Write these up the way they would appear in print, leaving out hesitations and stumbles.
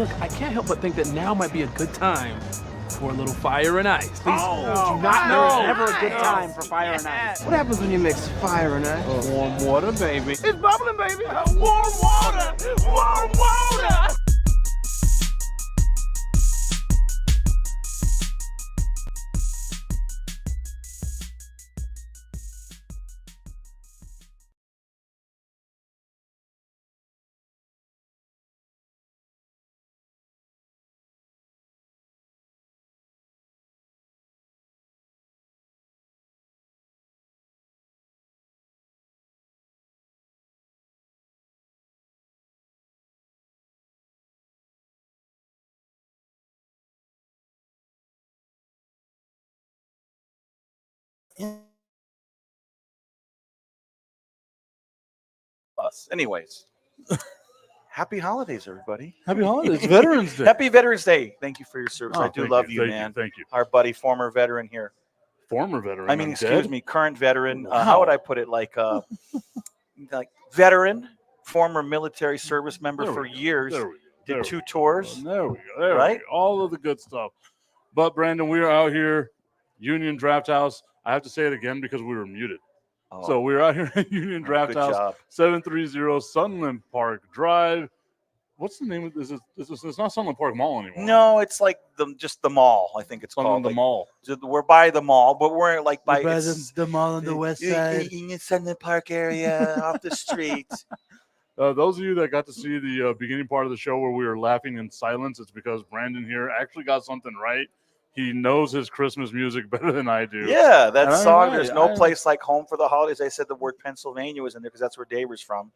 Look, I can't help but think that now might be a good time for a little fire and ice. These do not know. There's never a good time for fire and ice. What happens when you mix fire and ice? Warm water, baby. It's bubbling, baby. Warm water. Warm water. Anyways, happy holidays, everybody. Happy holidays. Veterans Day. Happy Veterans Day. Thank you for your service. Oh, I do thank love you, thank man. Thank you. Our buddy, former veteran here. Former veteran. I mean, I'm excuse dead? me, current veteran. Wow. How would I put it? Like veteran, former military service member There for we go. years. There we go. There Did we 2 go. tours. There we go. There Right? we go. All of the good stuff. But, Brandon, we are out here, Union Draft House. I have to say it again because we were muted. Oh, So we're out here at Union Draft good House, job. 730 Sunland Park Drive. What's the name of this? It's not Sunland Park Mall anymore. No, it's like just the mall. I think it's Sunland called the like, mall. We're by the mall, but we're like by the mall on the west side. in Sunland Park area, off the street. Those of you that got to see the beginning part of the show where we were laughing in silence, it's because Brandon here actually got something right. He knows his Christmas music better than I do. Yeah, that And I'm song, right. There's No Place Like Home for the Holidays. I said the word Pennsylvania was in there because that's where Dave was from.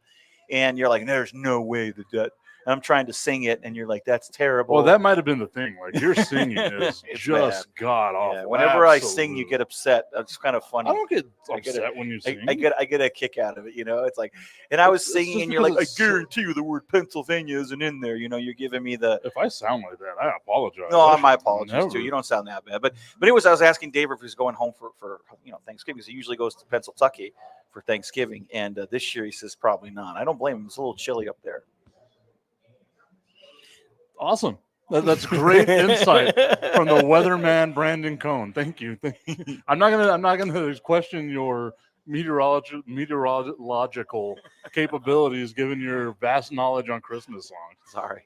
And you're like, there's no way that. And I'm trying to sing it, and you're like, that's terrible. Well, that might have been the thing. Like, your singing is It's just god awful. Yeah, whenever I sing, Absolutely. you get upset. It's kind of funny. I don't get I get upset when you sing. I get a kick out of it, It's like, and I was It's singing, just and you're like, because I it's guarantee you the word Pennsylvania isn't in there. You're giving me the. If I sound like that, I apologize. No, I my should apologies never. too. You don't sound that bad, but anyways, I was asking Dave if he's going home for Thanksgiving because he usually goes to Pennsylvania for Thanksgiving, and this year he says probably not. I don't blame him. It's a little chilly up there. Awesome. That's great insight from the weatherman Brandon Cohn. Thank you. I'm not gonna question your meteorological capabilities given your vast knowledge on Christmas songs. Sorry.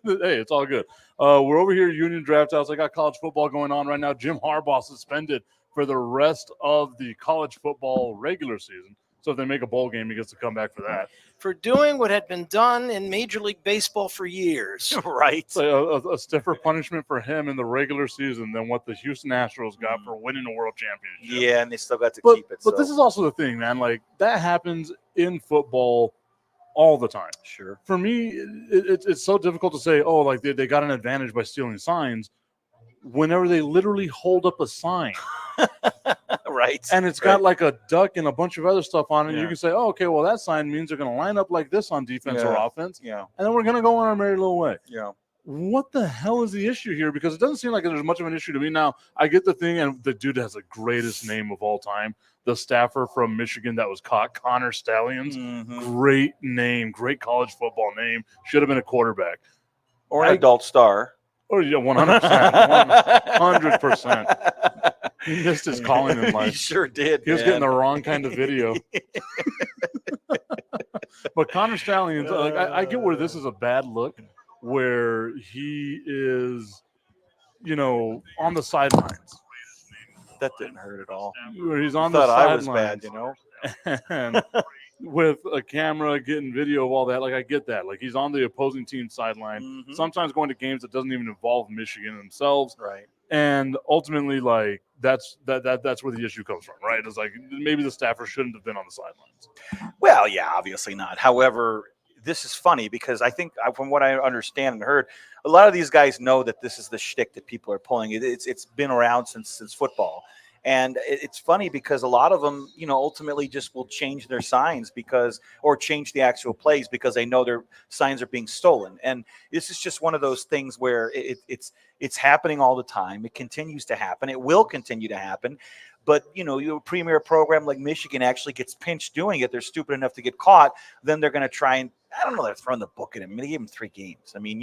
Hey, it's all good. We're over here at Union Draft House. I got college football going on right now. Jim Harbaugh suspended for the rest of the college football regular season. So if they make a bowl game, he gets to come back for that. For doing what had been done in Major League Baseball for years. Right. So a stiffer punishment for him in the regular season than what the Houston Astros got for winning a world championship. Yeah, and they still got to But, keep it. but this is also the thing, man. Like, that happens in football all the time. Sure. For me, it's so difficult to say, oh, like they got an advantage by stealing signs whenever they literally hold up a sign. Right. And it's got like a duck and a bunch of other stuff on it. Yeah. You can say, oh, okay, well, that sign means they're going to line up like this on defense or Yeah. offense. Yeah. And then we're going to go on our merry little way. Yeah. What the hell is the issue here? Because it doesn't seem like there's much of an issue to me. Now, I get the thing, and the dude has the greatest name of all time. The staffer from Michigan that was caught, Connor Stallions. Mhm. Great name, great college football name. Should have been a quarterback. Or an adult star. Oh, yeah, 100%. 100%. He missed his calling in He life. sure did. He was man. getting the wrong kind of video. But Connor Stallions, like, I get where this is a bad look, where he is, on the sidelines. That didn't hurt at all. Where he's on I the thought I was sidelines. bad, And with a camera getting video of all that, like, I get that. Like, he's on the opposing team's sideline, Mhm. sometimes going to games that doesn't even involve Michigan themselves. Right. And ultimately, like, that's where the issue comes from, right? It's like maybe the staffer shouldn't have been on the sidelines. Well, yeah, obviously not. However, this is funny because I think, from what I understand and heard, a lot of these guys know that this is the shtick that people are pulling. It's been around since football. And it's funny because a lot of them, ultimately just will change their signs or change the actual plays because they know their signs are being stolen. And this is just one of those things where it's happening all the time. It continues to happen. It will continue to happen. but a premier program like Michigan actually gets pinched doing it. They're stupid enough to get caught. Then they're going to try and, I don't know, they're throwing the book at him. They gave him 3 games. I mean,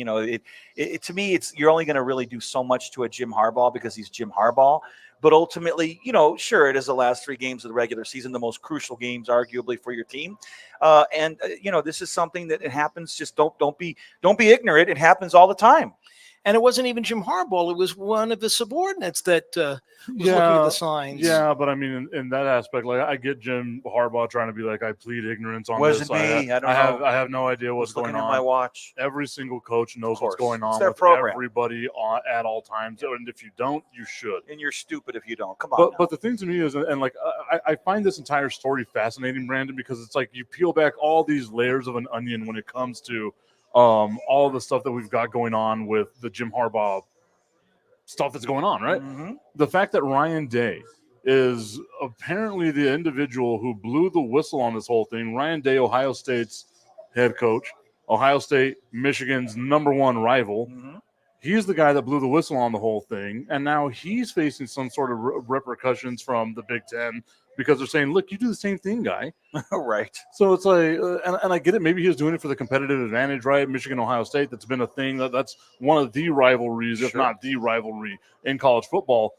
it to me, you're only going to really do so much to a Jim Harbaugh because he's Jim Harbaugh. But ultimately, sure, it is the last 3 games of the regular season, the most crucial games, arguably, for your team. This is something that it happens. Just don't be ignorant. It happens all the time. And it wasn't even Jim Harbaugh. It was one of the subordinates that was looking at the signs. Yeah, but I mean, in that aspect, like I get Jim Harbaugh trying to be like, I plead ignorance on Wasn't this. me. I don't know. I have no idea what's going Looking on. at my watch. Every single coach knows what's going on It's their with program. everybody at all times. And if you don't, you should. And you're stupid if you don't. Come on. But the thing to me is, and like I find this entire story fascinating, Brandon, because it's like you peel back all these layers of an onion when it comes to all the stuff that we've got going on with the Jim Harbaugh stuff that's going on, right? Mm-hmm. The fact that Ryan Day is apparently the individual who blew the whistle on this whole thing. Ryan Day, Ohio State's head coach, Ohio State, Michigan's #1 rival. Mm-hmm. He's the guy that blew the whistle on the whole thing, and now he's facing some sort of repercussions from the Big Ten because they're saying, look, you do the same thing, guy. Right. So it's like, and I get it. Maybe he was doing it for the competitive advantage, right? Michigan, Ohio State, that's been a thing. That's one of the rivalries, if not the rivalry in college football.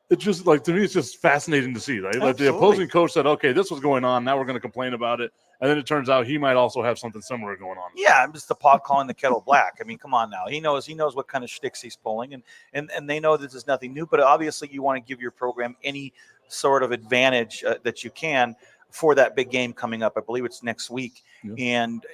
It's just like, to me, it's just fascinating to see, right? Like the opposing coach said, okay, this was going on. Now we're going to complain about it. And then it turns out he might also have something similar going on. Yeah, I'm just the pot calling the kettle black. I mean, come on now. He knows what kind of shticks he's pulling, and they know this is nothing new. But obviously, you want to give your program any sort of advantage that you can for that big game coming up. I believe it's next week. Yeah. And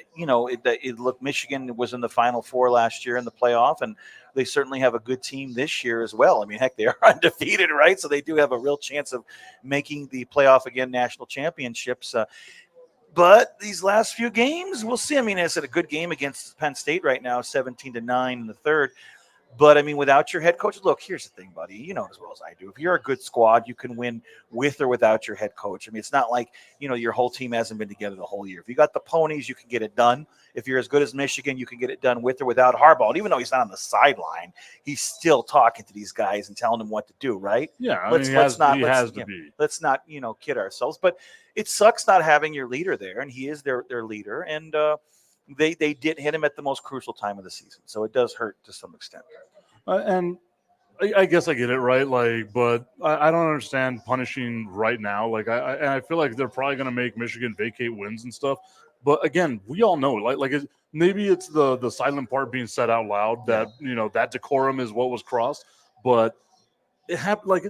look, Michigan was in the Final Four last year in the playoff, and they certainly have a good team this year as well. I mean, heck, they are undefeated, right? So they do have a real chance of making the playoff again, national championships. But these last few games, we'll see. I mean, it's a good game against Penn State right now, 17-9 in the third. But, I mean, without your head coach, look, here's the thing, buddy. You know as well as I do. If you're a good squad, you can win with or without your head coach. I mean, it's not like, your whole team hasn't been together the whole year. If you got the ponies, you can get it done. If you're as good as Michigan, you can get it done with or without Harbaugh. And even though he's not on the sideline, he's still talking to these guys and telling them what to do, right? Yeah, let's not kid ourselves. But it sucks not having your leader there, and he is their leader. And they did hit him at the most crucial time of the season, so it does hurt to some extent. And I guess I get it, right? Like, but I don't understand punishing right now. Like, I feel like they're probably going to make Michigan vacate wins and stuff. But again, we all know, maybe it's the silent part being said out loud that that decorum is what was crossed, but it happened. Like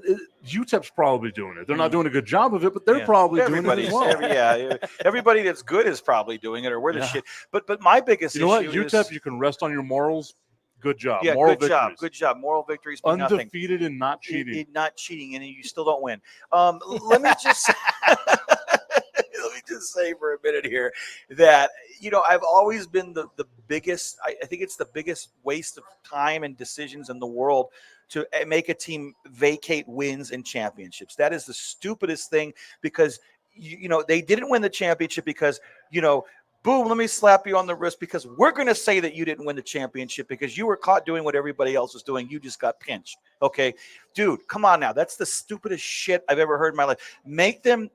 UTEP's probably doing it. They're not doing a good job of it, but they're probably doing it as well. Everybody that's good is probably doing it, or we're the shit. But my biggest issue is UTEP, you can rest on your morals. Good job. Yeah, Moral good job. Good job. Moral victories. Undefeated and not cheating. Not cheating, and you still don't win. Let me just say for a minute here that I've always been the biggest. I think it's the biggest waste of time and decisions in the world to make a team vacate wins and championships. That is the stupidest thing because they didn't win the championship because boom, let me slap you on the wrist because we're going to say that you didn't win the championship because you were caught doing what everybody else was doing. You just got pinched. Okay, dude, come on now. That's the stupidest shit I've ever heard in my life. Make them,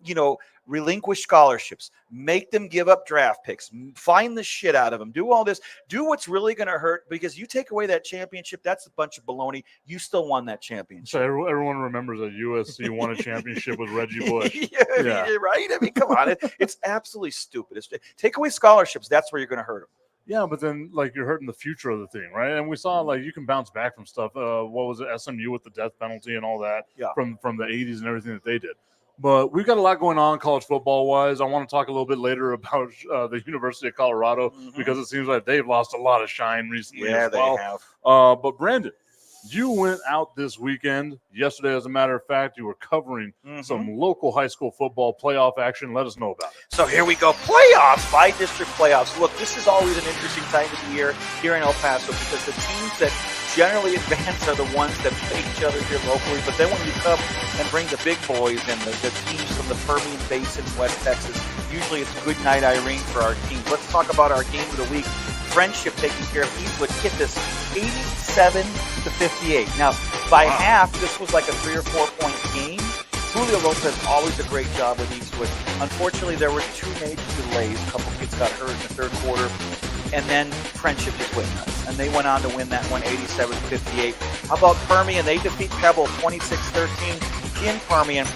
relinquish scholarships. Make them give up draft picks. Find the shit out of them. Do all this. Do what's really going to hurt because you take away that championship. That's a bunch of baloney. You still won that championship. So everyone remembers that USC won a championship with Reggie Bush. Yeah. Right? I mean, come on. It's absolutely stupid. Take away scholarships. That's where you're going to hurt them. Yeah, but then you're hurting the future of the thing, right? And we saw you can bounce back from stuff. What was it, SMU with the death penalty and all that from the 80s and everything that they did. But we've got a lot going on college football wise. I want to talk a little bit later about the University of Colorado because it seems like they've lost a lot of shine recently. Yeah, as well. they have. But Brandon, you went out this weekend. Yesterday, as a matter of fact, you were covering some local high school football playoff action. Let us know about it. So here we go. Playoffs, by district playoffs. Look, this is always an interesting time of the year here in El Paso because the teams that generally advance are the ones that play each other here locally. But then when you come and bring the big boys and the teams from the Permian Basin, West Texas, usually it's good night Irene for our teams. Let's talk about our game of the week. Friendship taking care of Eastwood. Hit this 87-58. Now, by half, this was like a 3 or 4 point game. Julio Lopez, always a great job with Eastwood. Unfortunately, there were 2 major delays. A couple kids got hurt in the third quarter. And then Friendship just went nuts. And they went on to win that one 87-58. How about Permian? They defeat Pebble 26-13 in Permian.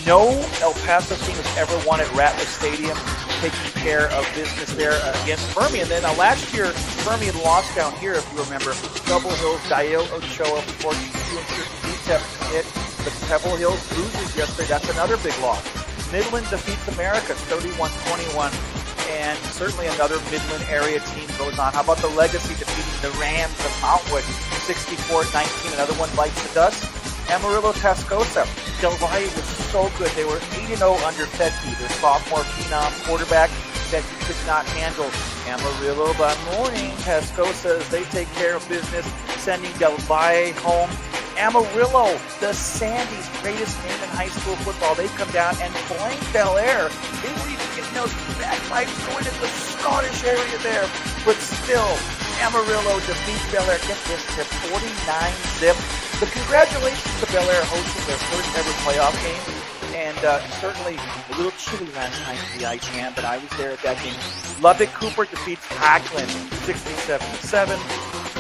No El Paso team has ever won at Ratliff Stadium, taking care of business there against Permian. Then last year, Permian lost down here, if you remember. Double Hills, Dayo Ochoa, before UTEP hit the Pebble Hills loses yesterday. That's another big loss. Midland defeats Americas 31-21. And certainly another Midland area team goes on. How about the Legacy defeating the Rams of Mountwood 64-19? Another one bites the dust. Amarillo Tascosa. Del Valle was so good. They were 8-0 under Fetke, their sophomore phenom quarterback that he could not handle. Amarillo by morning. Tascosa, as they take care of business, sending Del Valle home. Amarillo, the Sandy's greatest name in high school football. They come down and blank Bel Air. They were even getting those bagpipes going in the Scottish area there. But still, Amarillo defeats Bel Air. Get this, to 49-zip. But congratulations to Bel Air hosting their first ever playoff game. And certainly a little chilly last night for the Ice Man, but I was there at that game. Lubbock Cooper defeats Packland 67-7.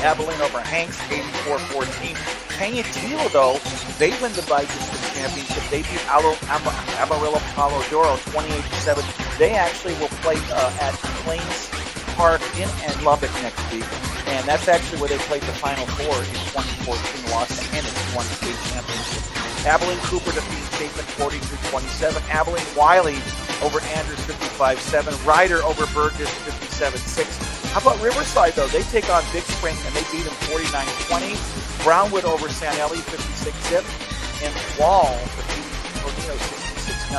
Abilene over Hanks 84-14. Cañutillo, though, they win the Bi-District Championship. They beat Amarillo Palo Duro 28-7. They actually will play at Plains Park in Lubbock next week. And that's actually where they played the Final Four in 2014, lost to Ennis, won the state championship. Abilene Cooper defeats Chapin 42-27. Abilene Wiley over Andrews 55-7. Ryder over Burgess 57-6. How about Riverside, though? They take on Big Spring, and they beat them 49-20. Brownwood over San Eli 56-zip. And Wall defeats Tornillo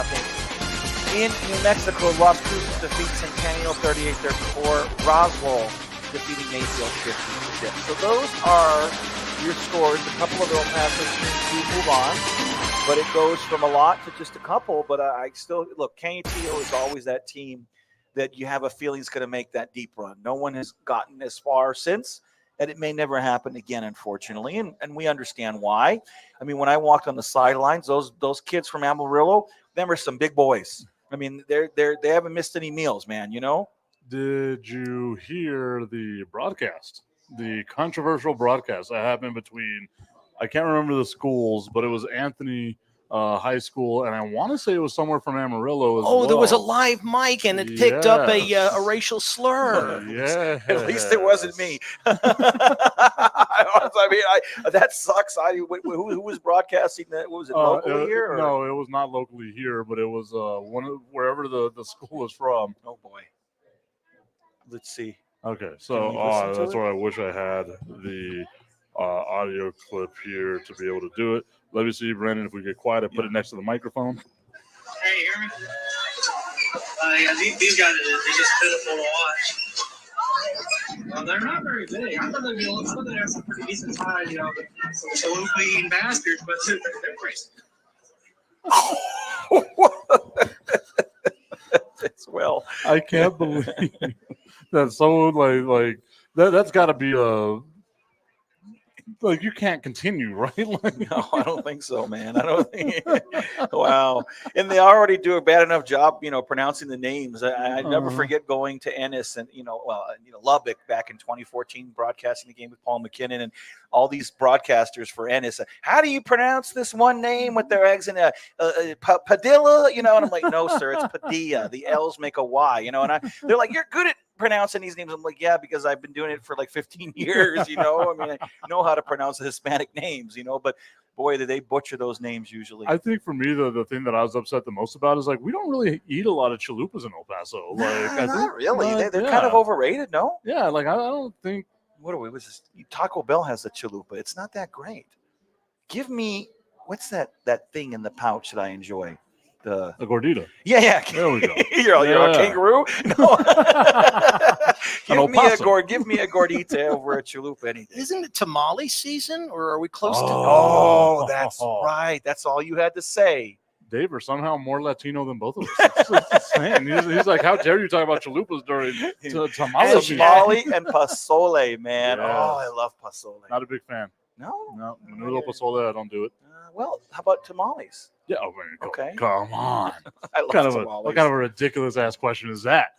66-0. In New Mexico, Las Cruces defeats Centennial 38-34. Roswell defeating Mayfield 50-zip. So those are your scores. A couple of El Paso teams do move on, but it goes from a lot to just a couple. But I still look. Cañutillo is always that team that you have a feeling is going to make that deep run. No one has gotten as far since, and it may never happen again, unfortunately. And we understand why. I mean, when I walked on the sidelines, those kids from Amarillo, them are some big boys. I mean, they haven't missed any meals, man. You know. Did you hear the broadcast? The controversial broadcast that happened between, I can't remember the schools, but it was Anthony High School, and I want to say it was somewhere from Amarillo as well. There was a live mic, and it picked up a racial slur. Yeah. At least it wasn't me. I mean, that sucks. Who was broadcasting that? Was it locally here? Or? No, it was not locally here, but it was wherever the school was from. Oh, boy. Let's see. Okay, so that's where I wish I had the audio clip here to be able to do it. Let me see, Brandon, if we get quiet, I put it next to the microphone. Hey, you hear me? Yeah, these guys are just pitiful to watch. Well, they're not very big. I thought they'd have some pretty decent size, but some salute-eating bastards, but they're crazy. Well, I can't believe that someone like that's got to be you can't continue, right? No, I don't think so, man. I don't think. Wow. And they already do a bad enough job, pronouncing the names. I never forget going to Ennis and, Lubbock back in 2014, broadcasting the game with Paul McKinnon and all these broadcasters for Ennis. How do you pronounce this one name with their eggs in Padilla? And I'm like, no, sir, it's Padilla. The L's make a Y, and they're like, you're good at pronouncing these names. I'm like, yeah, because I've been doing it for like 15 years, I mean, I know how to pronounce the Hispanic names, but boy, do they butcher those names usually. I think for me, the thing that I was upset the most about is we don't really eat a lot of chalupas in El Paso. Not really. They're kind of overrated, no? Yeah, I don't think. Taco Bell has a chalupa. It's not that great. Give me, what's that thing in the pouch that I enjoy? A gordita. Yeah. There we go. You're a kangaroo? No. Give me a gordita over a chalupa any day. Isn't it tamale season, or are we close to? Oh, that's right. That's all you had to say. Dave are somehow more Latino than both of us. He's like, how dare you talk about chalupas during tamale? Tamale and pozole, man. Yes. Oh, I love pozole. Not a big fan. No. Menudo pozole, I don't do it. Well, how about tamales? Yeah, I mean, Okay. Come on. I love tamales. What kind of a ridiculous ass question is that?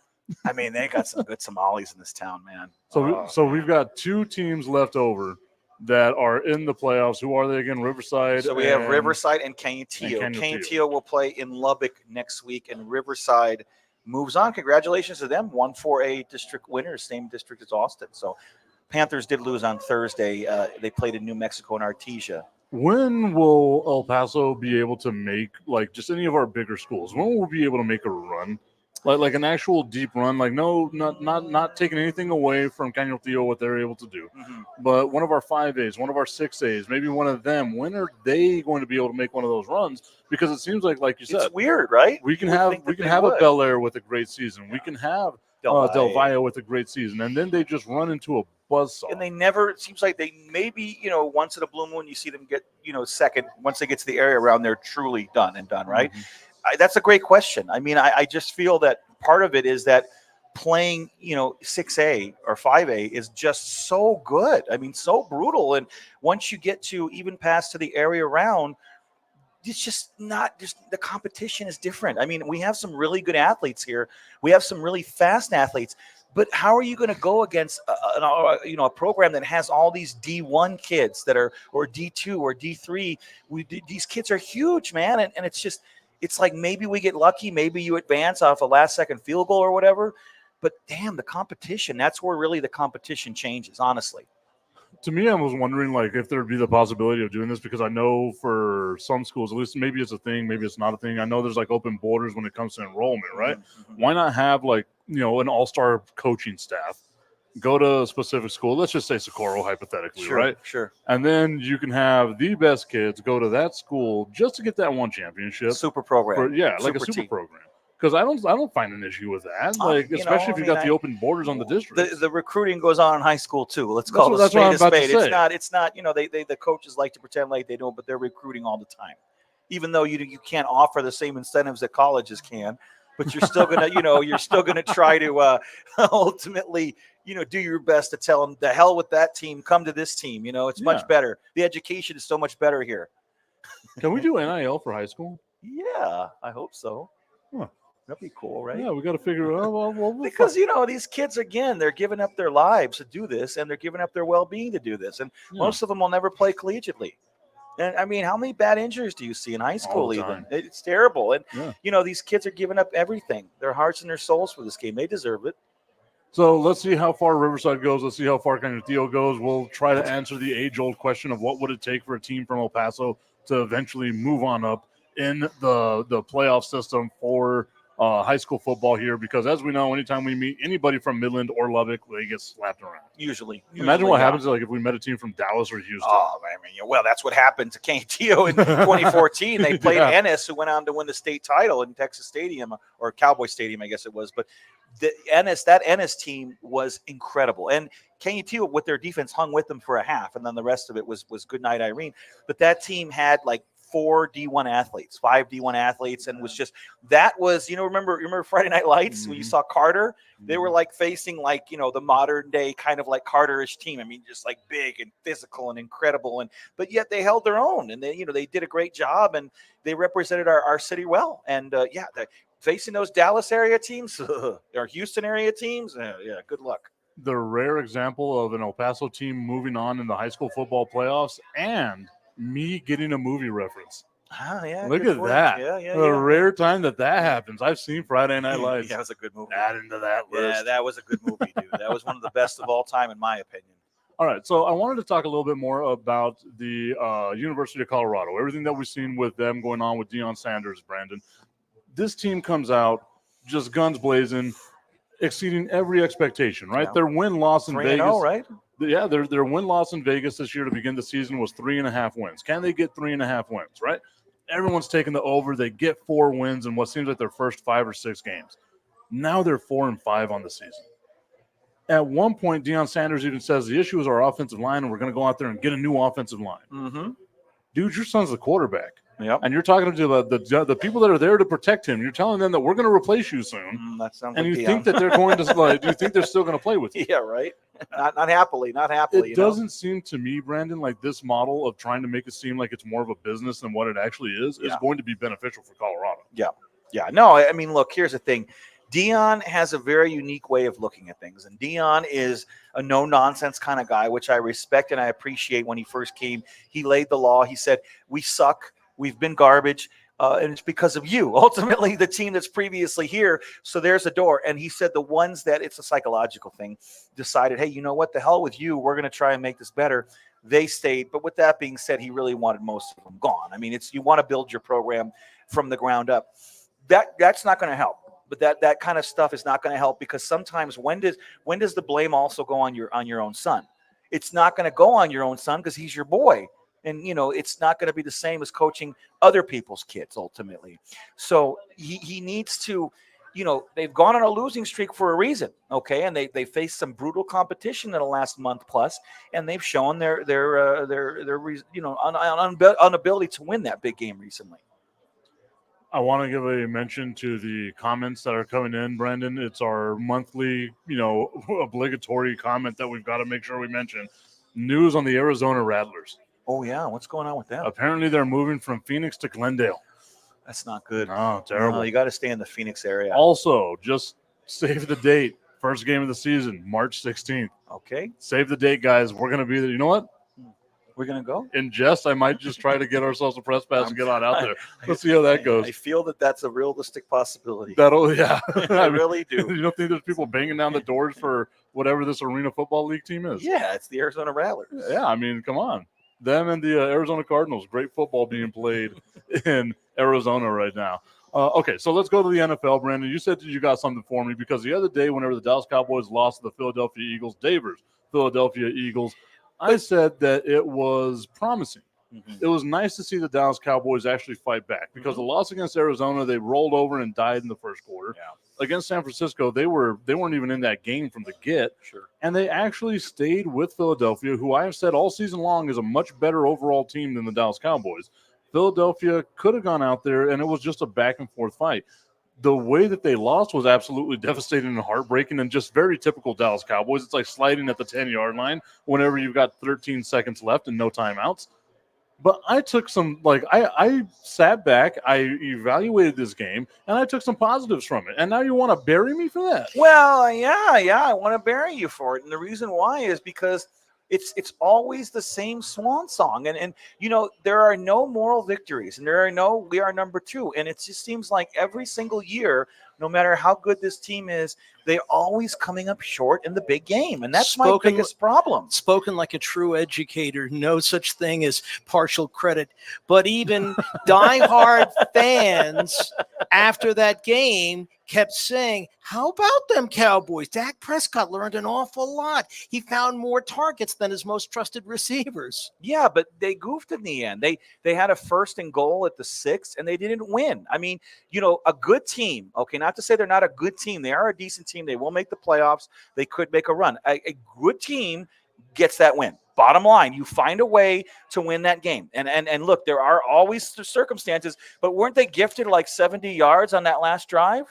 I mean, they got some good tamales in this town, man. So we've got 2 teams left over that are in the playoffs. Who are they again? Riverside. So we have and- Riverside and Canutillo. Canutillo will play in Lubbock next week, and Riverside moves on. Congratulations to them. 1-4A district winners, same district as Austin. So Panthers did lose on Thursday. They played in New Mexico and Artesia. When will El Paso be able to make like just any of our bigger schools? When will we be able to make a run, like an actual deep run? Like not taking anything away from Canutillo what they're able to do, but one of our 5As, one of our 6As, maybe one of them. When are they going to be able to make one of those runs? Because it seems like you said, It's weird, right? we can You would have think we that can they have a would. Bel Air with a great season. We can have Del Del Valle. Valle with a great season, and then they just run into a buzzsaw. And they never, it seems like they maybe, once in a blue moon, you see them get, second. Once they get to the area around, they're truly done, right? That's a great question. I mean, I just feel that part of it is that playing, 6A or 5A is just so good. I mean, so brutal. And once you get to even past to the area around, it's just not just the competition is different. I mean, we have some really good athletes here. We have some really fast athletes. But how are you going to go against a program that has all these D1 kids that are or D2 or D3? These kids are huge, man, and it's like maybe we get lucky, maybe you advance off a last-second field goal or whatever. But damn, the competition—that's where really the competition changes, honestly. To me, I was wondering like if there'd be the possibility of doing this because I know for some schools, at least maybe it's a thing, maybe it's not a thing. I know there's like open borders when it comes to enrollment, right? Why not have like an all-star coaching staff go to a specific school? Let's just say Socorro, hypothetically, right? Sure. And then you can have the best kids go to that school just to get that one championship. Super program. Like a super team. program. Because I don't find an issue with that. Like especially if you got the open borders on the district. The recruiting goes on in high school too. Let's call it a spade a spade. It's not. The coaches like to pretend like they don't, but they're recruiting all the time. Even though you can't offer the same incentives that colleges can, but you're still gonna you're still gonna try to ultimately do your best to tell them the hell with that team. Come to this team. It's much better. The education is so much better here. Can we do NIL for high school? Yeah, I hope so. Huh. That'd be cool, right? Yeah, we got to figure it out. Well, because these kids again, they're giving up their lives to do this, and they're giving up their well-being to do this, and most of them will never play collegiately. And I mean, how many bad injuries do you see in high school? Even it's terrible, and these kids are giving up everything, their hearts and their souls for this game. They deserve it. So let's see how far Riverside goes. Let's see how far Canutillo goes. We'll try to answer the age-old question of what would it take for a team from El Paso to eventually move on up in the playoff system for high school football here, because as we know, anytime we meet anybody from Midland or Lubbock, they get slapped around. Usually Imagine what happens like if we met a team from Dallas or Houston. Oh, I mean, well, that's what happened to Canutillo in 2014. They played Ennis, who went on to win the state title in Texas Stadium or Cowboy Stadium, I guess it was. But that Ennis team was incredible, and Canutillo with their defense hung with them for a half, and then the rest of it was good night Irene. But that team had like 5 D1 athletes, and was just remember Friday Night Lights when you saw Carter? They were like facing like the modern day kind of like Carter-ish team. I mean, just like big and physical and incredible, but yet they held their own, and they did a great job, and they represented our city well. And facing those Dallas area teams or Houston area teams, good luck. The rare example of an El Paso team moving on in the high school football playoffs and me getting a movie reference. Look at that. Rare time that happens. I've seen Friday Night Lights. That was a good movie. Add into that list. Yeah, that was a good movie, dude. That was one of the best of all time, in my opinion. All right, so I wanted to talk a little bit more about the University of Colorado, everything that we've seen with them going on with Deion Sanders, Brandon. This team comes out just guns blazing, exceeding every expectation, right? Yeah. Their win-loss in Vegas. 3-0, right? Yeah, their win-loss in Vegas this year to begin the season was 3.5 wins. Can they get 3.5 wins, right? Everyone's taking the over. They get 4 wins in what seems like their first 5 or 6 games. Now they're 4-5 on the season. At one point, Deion Sanders even says the issue is our offensive line, and we're going to go out there and get a new offensive line. Mm-hmm. Dude, your son's the quarterback. Yep. And you're talking to the people that are there to protect him. You're telling them that we're going to replace you soon. That sounds And like you Deion. think that they're going to do you think they're still going to play with you? Yeah, right. Not happily. Not happily. It doesn't seem to me, Brandon, like this model of trying to make it seem like it's more of a business than what it actually is going to be beneficial for Colorado. Yeah. No, I mean, look, here's the thing. Deion has a very unique way of looking at things. And Deion is a no-nonsense kind of guy, which I respect and I appreciate. When he first came, he laid the law. He said, we suck. We've been garbage. And it's because of you, ultimately the team that's previously here. So there's a door. And he said the ones that it's a psychological thing decided, hey, you know what, the hell with you. We're going to try and make this better. They stayed. But with that being said, he really wanted most of them gone. I mean, you want to build your program from the ground up. That's not going to help. But that kind of stuff is not going to help, because sometimes when does the blame also go on your own son? It's not going to go on your own son because he's your boy. And, it's not going to be the same as coaching other people's kids ultimately. So he needs to, they've gone on a losing streak for a reason. Okay. And they faced some brutal competition in the last month plus, and they've shown their inability to win that big game recently. I want to give a mention to the comments that are coming in, Brandon. It's our monthly, obligatory comment that we've got to make sure we mention. News on the Arizona Rattlers. Oh, yeah. What's going on with that? Apparently they're moving from Phoenix to Glendale. That's not good. Oh, terrible. No, you got to stay in the Phoenix area. Also, just save the date. First game of the season, March 16th. Okay. Save the date, guys. We're going to be there. You know what? We're going to go? In jest, I might just try to get ourselves a press pass and get on out there. Let's see how that goes. I feel that that's a realistic possibility. Yeah. I really do. You don't think there's people banging down the doors for whatever this Arena Football League team is? Yeah, it's the Arizona Rattlers. Yeah, I mean, come on. Them and the Arizona Cardinals. Great football being played in Arizona right now. Okay, so let's go to the NFL, Brandon. You said that you got something for me, because the other day, whenever the Dallas Cowboys lost to the Philadelphia Eagles, Philadelphia Eagles, I said that it was promising. Mm-hmm. It was nice to see the Dallas Cowboys actually fight back, because the loss against Arizona, they rolled over and died in the first quarter. Yeah. Against San Francisco, they weren't even in that game from the get. Sure. And they actually stayed with Philadelphia, who I have said all season long is a much better overall team than the Dallas Cowboys. Philadelphia could have gone out there, and it was just a back-and-forth fight. The way that they lost was absolutely devastating and heartbreaking, and just very typical Dallas Cowboys. It's like sliding at the 10-yard line whenever you've got 13 seconds left and no timeouts. But I took some, I sat back, I evaluated this game, and I took some positives from it. And now you want to bury me for that? Well, yeah, I want to bury you for it. And the reason why is because it's always the same swan song. And there are no moral victories, and we are number 2. And it just seems like every single year, no matter how good this team is, they're always coming up short in the big game. And that's my biggest problem. Spoken like a true educator, no such thing as partial credit. But even diehard fans after that game kept saying, how about them Cowboys? Dak Prescott learned an awful lot. He found more targets than his most trusted receivers. Yeah, but they goofed in the end. They had a 1st and goal at the 6, and they didn't win. I mean, a good team, okay, not to say they're not a good team. They are a decent team. They will make the playoffs. They could make a run. A good team gets that win. Bottom line, you find a way to win that game. And look, there are always circumstances, but weren't they gifted like 70 yards on that last drive?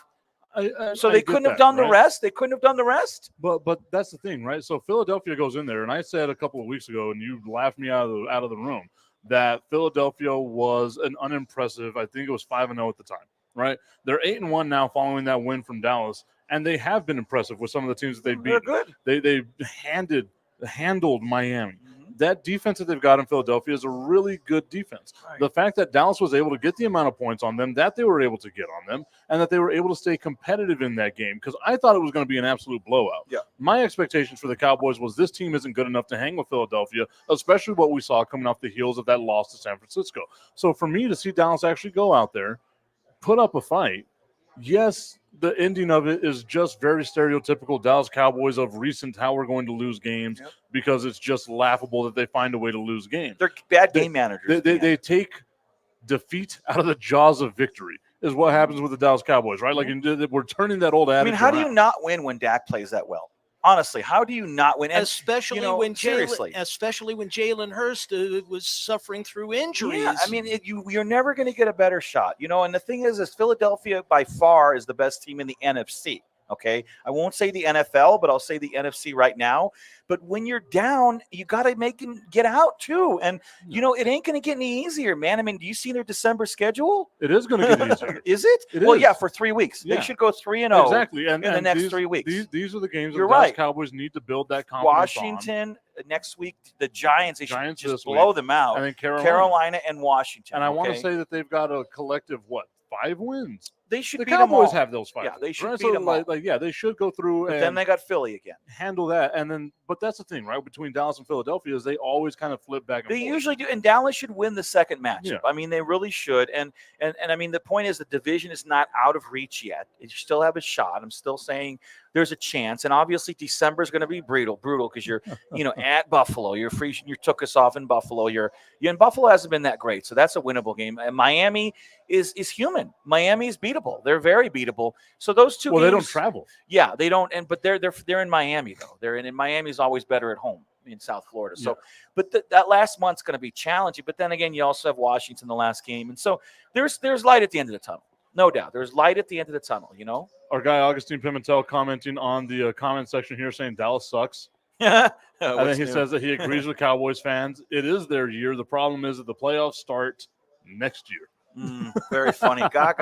So they couldn't have done the rest. They couldn't have done the rest. But that's the thing, right? So Philadelphia goes in there, and I said a couple of weeks ago, and you laughed me out of the room, that Philadelphia was an unimpressive. I think it was 5-0 at the time, right? They're 8-1 now, following that win from Dallas, and they have been impressive with some of the teams that they've beat. They're good. They handled Miami. That defense that they've got in Philadelphia is a really good defense. Right. The fact that Dallas was able to get the amount of points on them that they were able to get on them, and that they were able to stay competitive in that game, because I thought it was going to be an absolute blowout. Yeah. My expectations for the Cowboys was this team isn't good enough to hang with Philadelphia, especially what we saw coming off the heels of that loss to San Francisco. So for me to see Dallas actually go out there, put up a fight, yes, the ending of it is just very stereotypical Dallas Cowboys of recent, how we're going to lose games, because it's just laughable that they find a way to lose games. They're bad game managers. They take defeat out of the jaws of victory is what happens with the Dallas Cowboys, right? Like we're turning that old adage. I mean, how do you not win when Dak plays that well? Honestly, how do you not win? And, especially you know, when seriously. Jalen Hurst was suffering through injuries. Yeah, I mean, you're never going to get a better shot, you know. And the thing is Philadelphia by far is the best team in the NFC. Okay, I won't say the NFL, but I'll say the NFC right now. But when you're down, you got to make them get out too. And you know, it ain't going to get any easier, man. I mean, do you see their December schedule? It is going to get easier. Is it? It well, is. yeah, for 3 weeks. Yeah. They should go 3-0 exactly. in the next 3 weeks. These are the games You're the Dallas right. Cowboys need to build that confidence on. Washington next week, the Giants, they should Giants just this blow week. them out. And then Carolina and Washington. And I want to okay? say that they've got a collective, 5 wins? they should The beat them Cowboys all. have those 5 Yeah, wins. they should right? beat So, them all. yeah, they should go through But and then they got Philly again. handle that. And then, but that's the thing, right? Between Dallas and Philadelphia is they always kind of flip back and They forth. usually do, and Dallas should win the second matchup. Yeah. I mean, they really should. And I mean, the point is the division is not out of reach yet. You still have a shot. I'm still saying there's a chance. And obviously, December is going to be brutal because you're, at Buffalo. You're free. You took us off in Buffalo. And Buffalo hasn't been that great, so that's a winnable game. And Miami is human. Miami is beatable. They're very beatable. So those two. Well, games, they don't travel. Yeah, they don't. But they're in Miami though. And Miami's always better at home in South Florida. So, but that last month's going to be challenging. But then again, you also have Washington the last game, and so there's light at the end of the tunnel. No doubt, there's light at the end of the tunnel. Our guy Augustine Pimentel commenting on the comment section here saying Dallas sucks. And And then he says that he agrees with Cowboys fans. It is their year. The problem is that the playoffs start next year. Very funny. Ga.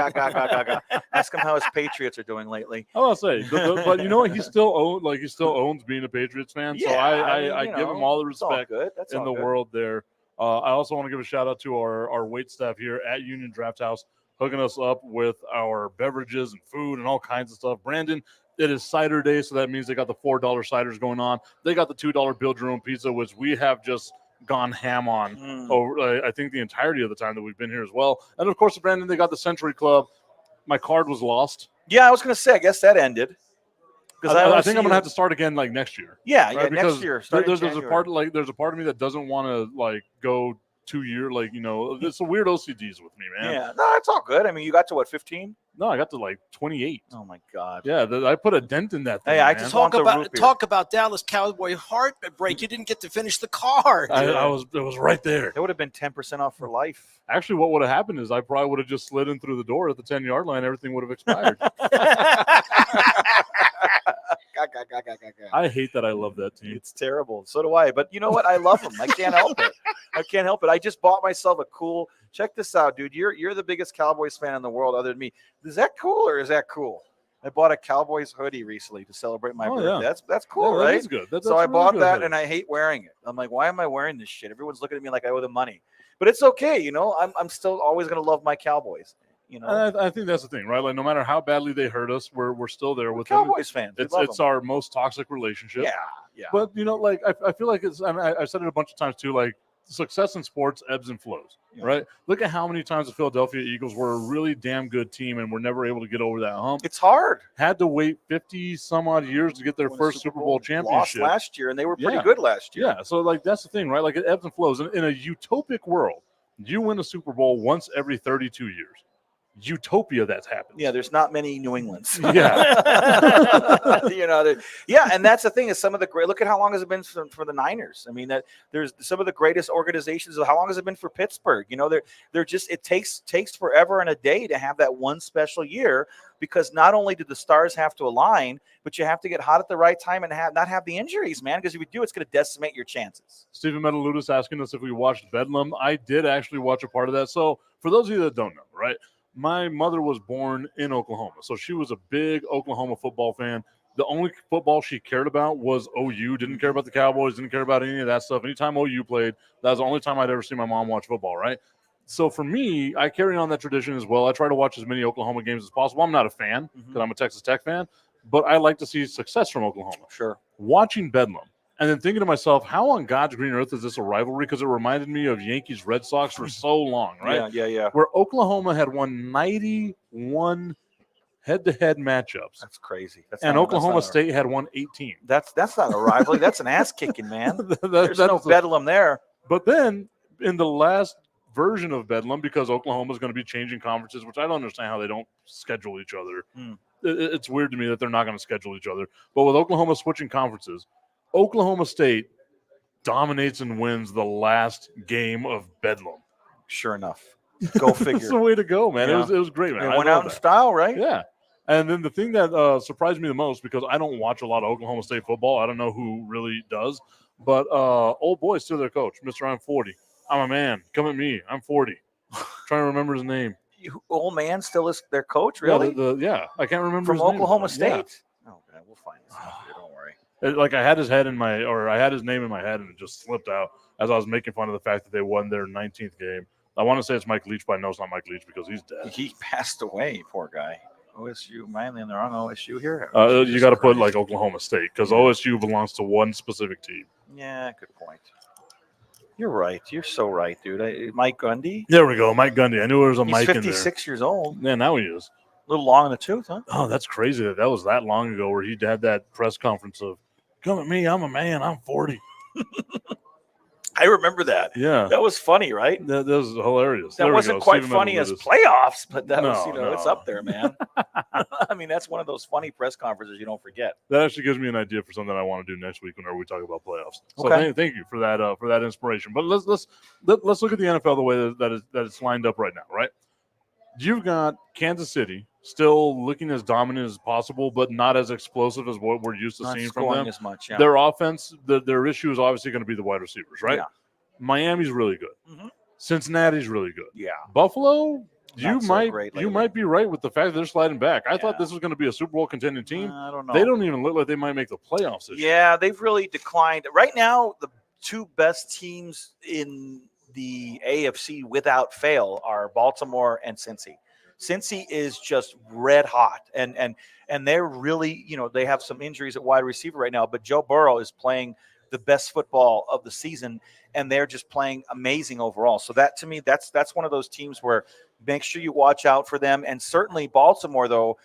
Ask him how his Patriots are doing lately. I want to say, but you know what? He still owns being a Patriots fan. So I give him all the respect That's in all the good. world there. I also want to give a shout out to our wait staff here at Union Draft House, hooking us up with our beverages and food and all kinds of stuff. Brandon, it is cider day, so that means they got the $4 ciders going on. They got the $2 build your own pizza, which we have just gone ham on over I think the entirety of the time that we've been here as well. And of course, Brandon, they got the Century Club. My card was lost. Yeah, I was going to say, I guess that ended. I think I'm gonna have to start again next year. Yeah, right? yeah, Because next year. There's a part of me that doesn't want to go 2 year, it's a weird OCDs with me, man. Yeah, no, it's all good. I mean, you got to what, 15? No, I got to 28. Oh my God. Yeah, I put a dent in that thing. Hey, I man. just want the root beer. Talk about Dallas Cowboy heartbreak. You didn't get to finish the card. It was right there. It would have been 10% off for life. Actually, what would have happened is I probably would have just slid in through the door at the 10-yard line. Everything would have expired. I hate that I love that team. It's terrible. So do I. But you know what? I love them. I can't help it. I just bought myself a cool. Check this out, dude. You're the biggest Cowboys fan in the world, other than me. Is that cool or is that cool? I bought a Cowboys hoodie recently to celebrate my birthday. Yeah. That's cool, Yeah, right? That is good. That's so I a really bought good that, hoodie. and I hate wearing it. I'm like, why am I wearing this shit? Everyone's looking at me like I owe them money. But it's okay, I'm still always gonna love my Cowboys. I think that's the thing, right? Like, no matter how badly they hurt us, we're still there with them. Cowboys fans. We It's love it's them. our most toxic relationship. Yeah. But I feel like it's. And I've said it a bunch of times too. Like, success in sports ebbs and flows, right? Look at how many times the Philadelphia Eagles were a really damn good team and were never able to get over that hump. It's hard. Had to wait 50 some odd years to get their Won a first Super Bowl Lost championship. last year, and they were pretty Yeah. good last year. Yeah, so that's the thing, right? Like, it ebbs and flows. In a utopic world, you win a Super Bowl once every 32 years. Utopia that's happened. Yeah, there's not many New Englands. Yeah. And that's the thing is some of the great. Look at how long has it been for the Niners. I mean, that there's some of the greatest organizations. How long has it been for Pittsburgh? They're just it takes forever and a day to have that one special year because not only do the stars have to align, but you have to get hot at the right time and not have the injuries, man. Because if you do, it's going to decimate your chances. Stephen Metaludis asking us if we watched Bedlam. I did actually watch a part of that. So for those of you that don't know, right? My mother was born in Oklahoma, so she was a big Oklahoma football fan. The only football she cared about was OU. Didn't care about the Cowboys. Didn't care about any of that stuff. Anytime OU played, that was the only time I'd ever seen my mom watch football, right? So for me, I carry on that tradition as well. I try to watch as many Oklahoma games as possible. I'm not a fan because I'm a Texas Tech fan, but I like to see success from Oklahoma. Sure. Watching Bedlam and then thinking to myself, how on God's green earth is this a rivalry? Because it reminded me of Yankees Red Sox for so long, right? Yeah. Where Oklahoma had won 91 head-to-head matchups, That's crazy. and Oklahoma State had won 18. That's not a rivalry. That's an ass kicking, man. There's no That's- bedlam there. But then in the last version of Bedlam, because Oklahoma is going to be changing conferences, which I don't understand how they don't schedule each other it's weird to me that they're not going to schedule each other. But with Oklahoma switching conferences, Oklahoma State dominates and wins the last game of Bedlam. Sure enough. Go figure. That's the way to go, man. Yeah. It was great, man. It I went love out in that. style, right? Yeah. And then the thing that surprised me the most, because I don't watch a lot of Oklahoma State football. I don't know who really does. But old boy's still their coach, Mr. I'm 40. I'm a man. Come at me. I'm 40. Trying to remember his name. Old man still is their coach, really? Yeah, I can't remember From his name. Oklahoma Yeah. State? Oh, man, we'll find this out here. Don't worry. Like I had his head I had his name in my head and it just slipped out as I was making fun of the fact that they won their 19th game. I want to say it's Mike Leach, but I know it's not Mike Leach because he's dead. He passed away, poor guy. OSU, am I on the wrong OSU here? You got to put like Oklahoma State because OSU belongs to one specific team. Yeah, good point. You're right. You're so right, dude. Mike Gundy? There we go, Mike Gundy. I knew there was a He's Mike in there. 56 years old. Yeah, now he is. A little long in the tooth, huh? Oh, that's crazy that was that long ago where he had that press conference of, come at me, I'm a man, I'm 40. I remember that. Yeah. That was funny, right? That was hilarious. That There we wasn't go. quite Stephen funny as Miller. playoffs, but that was, No, it's no. up there, man. I mean, that's one of those funny press conferences you don't forget. That actually gives me an idea for something I want to do next week whenever we talk about playoffs. So Okay. thank you for that inspiration. But let's look at the NFL the way that it's lined up right now, right? You've got Kansas City still looking as dominant as possible, but not as explosive as what we're used to Not seeing from scoring them. as much, yeah. Their offense, their issue is obviously going to be the wide receivers, right? Yeah. Miami's really good. Mhm. Cincinnati's really good. Yeah. Buffalo, you Not so might great you lately. might be right with the fact that they're sliding back. I thought Yeah. this was going to be a Super Bowl contending team. I don't know. They don't even look like they might make the playoffs this year. Yeah, they've really declined. Right now, the two best teams in the AFC without fail are Baltimore and Cincy. Cincy is just red hot, and they're really, they have some injuries at wide receiver right now, but Joe Burrow is playing the best football of the season, and they're just playing amazing overall. So that, to me, that's one of those teams where make sure you watch out for them. And certainly Baltimore, though,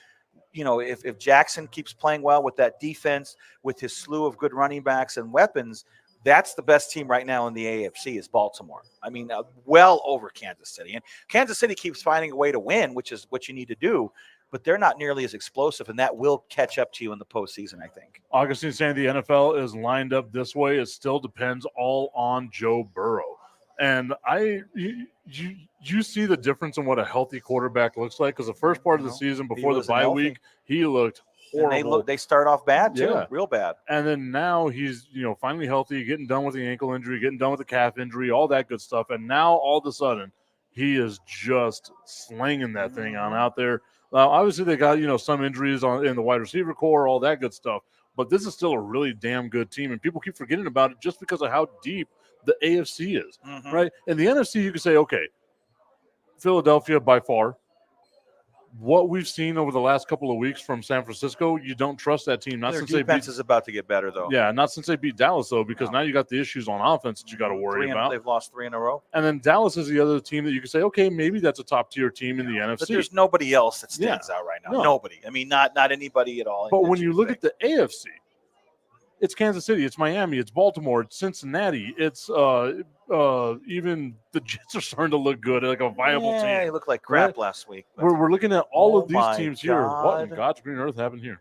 if Jackson keeps playing well with that defense, with his slew of good running backs and weapons, that's the best team right now in the AFC is Baltimore. I mean, well over Kansas City. And Kansas City keeps finding a way to win, which is what you need to do, but they're not nearly as explosive, and that will catch up to you in the postseason, I think. Augustine saying the NFL is lined up this way. It still depends all on Joe Burrow. And you see the difference in what a healthy quarterback looks like, because the first part of the season before the wasn't bye healthy. week, he looked And horrible. they start off bad, too, Yeah. real bad. And then now he's, finally healthy, getting done with the ankle injury, getting done with the calf injury, all that good stuff. And now all of a sudden, he is just slinging that thing on out there. Obviously, they got, some injuries in the wide receiver core, all that good stuff. But this is still a really damn good team. And people keep forgetting about it just because of how deep the AFC is, right? In the NFC, you can say, okay, Philadelphia by far. What we've seen over the last couple of weeks from San Francisco, you don't trust that team. Not Their since they defense beat, is about to get better, though. not since they beat Dallas though, because now you got the issues on offense that you got to worry about. They've lost 3 in a row. And then Dallas is the other team that you can say, okay, maybe that's a top tier team in the But NFC. there's nobody else that stands out right now. No. Nobody. I mean, not anybody at all. But that when you look think. at the AFC, it's Kansas City, it's Miami, it's Baltimore, it's Cincinnati, it's even the Jets are starting to look good, like a viable Yeah, team. he looked like crap Right? last week. but- We're looking at all Oh of these my teams here. What in God. God's green earth happened here?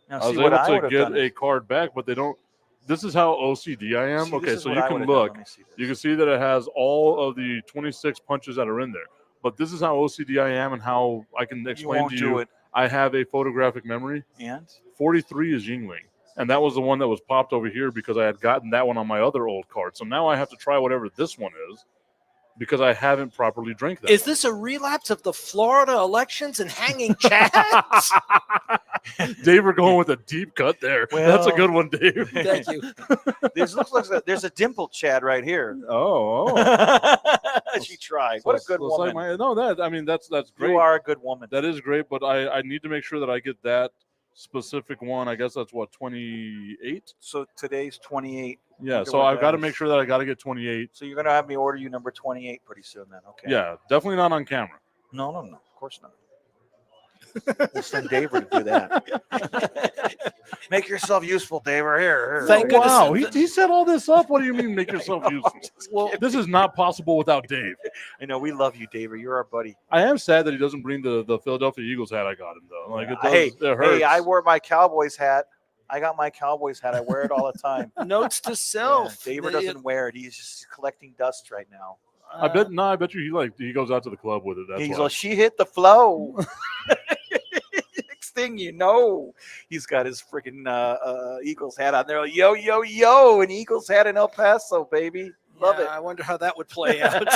Now, I was see, what able I to would've get done a is- card back, but they don't. This is how OCD I am. See, Okay, this is so what you I can would've done. look. Let me see this. You can see that it has all of the 26 punches that are in there. But this is how OCD I am and how I can You explain won't to do you. it. I have a photographic memory. And 43 is Yingling. And that was the one that was popped over here because I had gotten that one on my other old card. So now I have to try whatever this one is because I haven't properly drank that. Is this a relapse of the Florida elections and hanging chads? Dave, we're going with a deep cut there. That's a Well- good one, Dave. Thank you. this looks like there's a dimple Chad right here. Oh. She tried. What a good Looks woman. like that's great. You are a good woman. That is great, but I need to make sure that I get that specific one. I guess that's what, 28? So today's 28. Yeah, Wonder so what I've got to that make is. sure that I got to get 28. So you're gonna have me order you number 28 pretty soon, then? Okay. Yeah, definitely not on camera. No, of course not. We'll send Daver to do that. Make yourself useful, Daver. Here. Thank goodness. Wow, he set all this up. What do you mean make yourself useful? Well, This is not possible without Dave. I know we love you, Daver. You're our buddy. I am sad that he doesn't bring the Philadelphia Eagles hat I got him, though. Like, it does, Hey, it hurts. I wore my Cowboys hat. I got my Cowboys hat. I wear it all the time. Notes to self. Daver doesn't wear it. He's just collecting dust right now. I bet you he goes out to the club with it. That's He's why. like, she hit the flow. Next thing you know, he's got his freaking Eagles hat on there. Like, yo, yo, yo, an Eagles hat in El Paso, baby. Love I wonder how that would play out.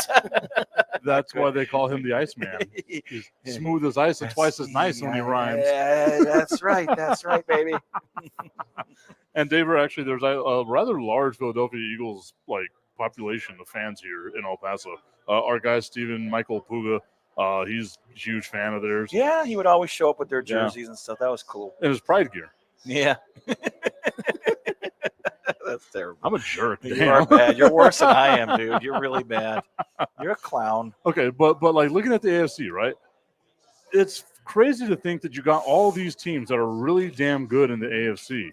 That's why they call him the Iceman. it. He's smooth as ice and twice as nice when he rhymes. Yeah, that's right. That's right, baby. And Daver, actually, there's a rather large Philadelphia Eagles population of fans here in El Paso. Our guy Stephen Michael Puga, he's a huge fan of theirs. Yeah, he would always show up with their jerseys and stuff. That was cool. And his pride gear. Yeah. That's terrible. I'm a jerk. You Damn. are bad. You're worse than I am, dude. You're really bad. You're a clown. Okay, but like looking at the AFC, right? It's crazy to think that you got all these teams that are really damn good in the AFC,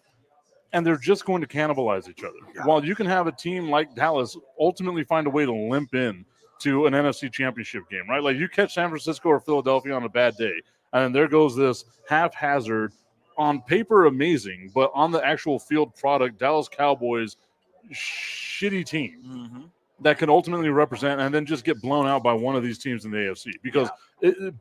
and they're just going to cannibalize each other. Yeah. While you can have a team like Dallas ultimately find a way to limp in to an NFC championship game, right? Like you catch San Francisco or Philadelphia on a bad day, and then there goes this haphazard, on paper amazing, but on the actual field product, Dallas Cowboys shitty team. Mm-hmm. That can ultimately represent and then just get blown out by one of these teams in the AFC because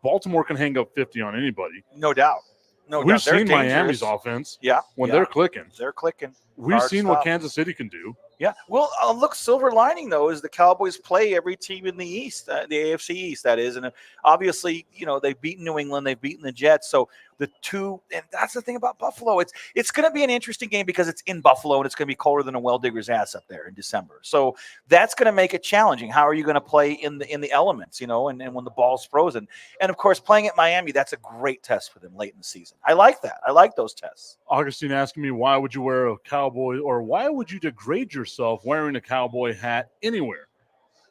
Baltimore can hang up 50 on anybody. No doubt. No We've doubt. They're seen dangerous. Miami's offense Yeah. when yeah. they're clicking. They're clicking. We've Hard seen what stop. Kansas City can do. Yeah. Well, look, silver lining, though, is the Cowboys play every team in the East, the AFC East, that is. And obviously, they've beaten New England, they've beaten the Jets. So the two, and that's the thing about Buffalo. It's going to be an interesting game because it's in Buffalo and it's going to be colder than a well-digger's ass up there in December. So that's going to make it challenging. How are you going to play in the elements, and when the ball's frozen? And, of course, playing at Miami, that's a great test for them late in the season. I like that. I like those tests. Augustine asking me, why would you wear a Cowboy or why would you degrade yourself wearing a Cowboy hat anywhere?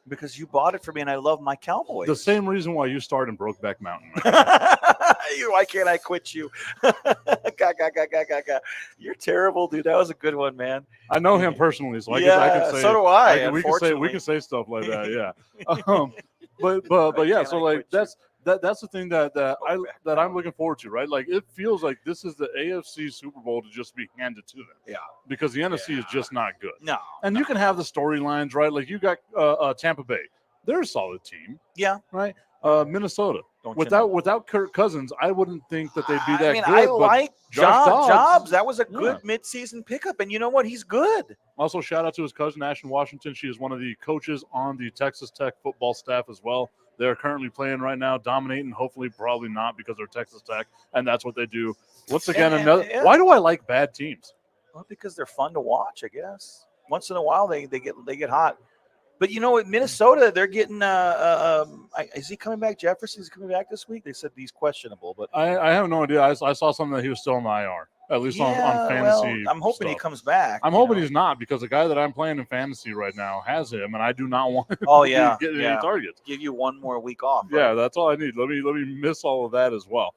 Because you bought it for me and I love my Cowboys. The same reason why you starred in Brokeback Mountain. Why can't I quit you? You're terrible, dude. That was a good one, man. I know him personally, so I guess I can say. so do I. We can say stuff like that, yeah. But yeah. Can't So I like quit you? that's the thing that I'm looking forward to, right? Like it feels like this is the AFC Super Bowl to just be handed to them. Yeah. Because the NFC is just not good. No. And you can have the storylines, right? Like you got Tampa Bay. They're a solid team. Yeah. Right. Minnesota. Don't you know? Without Kirk Cousins, I wouldn't think that they'd be that good. I but like Josh Jobs. That was a good Yeah. midseason pickup. And you know what? He's good. Also, shout out to his cousin, Ashton Washington. She is one of the coaches on the Texas Tech football staff as well. They're currently playing right now, dominating. Hopefully, probably not because they're Texas Tech, and that's what they do. Once again, Yeah. why do I like bad teams? Well, because they're fun to watch, I guess. Once in a while, they get hot. But you know what, Minnesota, they're getting. Is he coming back? Jefferson is coming back this week. They said he's questionable, but I have no idea. I saw something that he was still in the IR, at least on fantasy. I'm hoping he stuff. comes back. I'm hoping he's not because the guy that I'm playing in fantasy right now has him, and I do not want him Oh to yeah, get yeah. any targets. Give you one more week off. Yeah, right? that's all I need. Let me miss all of that as well.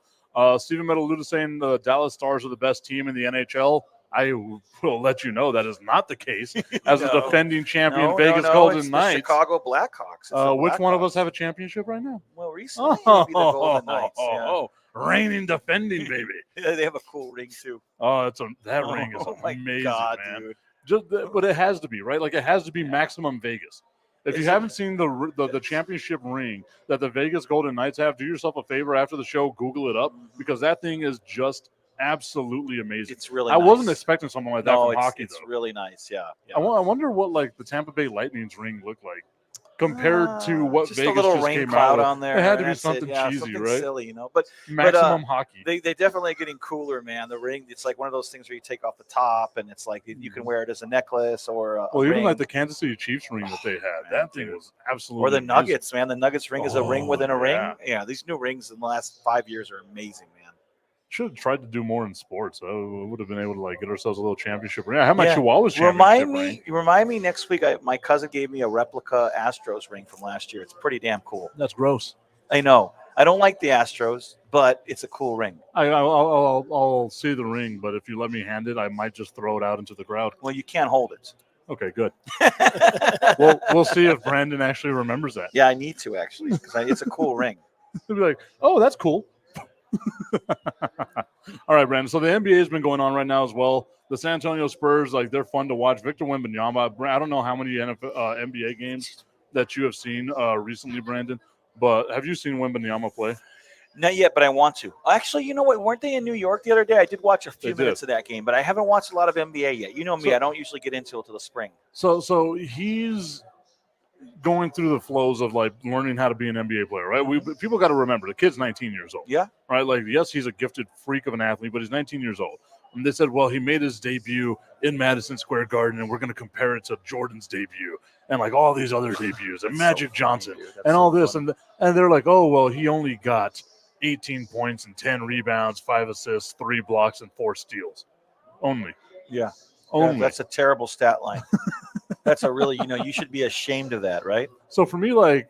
Stephen Metaluda saying the Dallas Stars are the best team in the NHL. I will let you know that is not the case. As a defending champion, Vegas Golden it's the Knights. Chicago Blackhawks. It's the Which one of Blackhawks. us have a championship right now? Well, recently it would be the Golden Knights. Yeah. Reigning defending, baby. They have a cool ring too. Oh, that ring is Oh my amazing, God, man. dude. But it has to be, right? Like it has to be maximum Vegas. If you haven't seen the championship ring that the Vegas Golden Knights have, do yourself a favor after the show, Google it up because that thing is just absolutely amazing. It's really. I nice. wasn't expecting something like that from hockey, it's though. really nice. Yeah. I wonder what like the Tampa Bay Lightning's ring looked like compared to what just Vegas a little just rain came cloud out with. on there. It had to be That's something Yeah, cheesy, something right? silly, But Maximum hockey. They definitely getting cooler, man. The ring, it's like one of those things where you take off the top, and it's like you can wear it as a necklace or a Even ring. like the Kansas City Chiefs ring that they had, that thing was absolutely. Or the amazing. Nuggets, man. The Nuggets ring is a ring within a yeah. ring. Yeah, these new rings in the last 5 years are amazing, man. Should have tried to do more in sports. I would have been able to like get ourselves a little championship ring. I have my Yeah. Chihuahuas championship ring. Remind me next week. My cousin gave me a replica Astros ring from last year. It's pretty damn cool. That's gross. I know. I don't like the Astros, but it's a cool ring. I'll see the ring, but if you let me hand it, I might just throw it out into the crowd. Well, you can't hold it. Okay, good. We'll see if Brandon actually remembers that. Yeah, I need to actually because it's a cool ring. He'll be like, "Oh, that's cool." All right, Brandon. So the NBA has been going on right now as well. The San Antonio Spurs, like, they're fun to watch. Victor Wembanyama. I don't know how many NBA games that you have seen recently, Brandon, but have you seen Wembanyama play? Not yet, but I want to. Actually, you know what? Weren't they in New York the other day? I did watch a few They minutes of that game, but I haven't watched a lot of NBA yet. You know me, So- I don't usually get into it till the spring. So he's going through the flows of like learning how to be an NBA player, right? People got to remember the kid's 19 years old. Yeah. Right. Like, yes, he's a gifted freak of an athlete, but he's 19 years old. And they said, well, he made his debut in Madison Square Garden, and we're going to compare it to Jordan's debut and like all these other debuts and Magic Johnson and all this. And they're like, oh, well, he only got 18 points and 10 rebounds, 5 assists, 3 blocks, and 4 steals. Only. Yeah. Only. That's a terrible stat line. That's a really, you should be ashamed of that, right? So for me, like,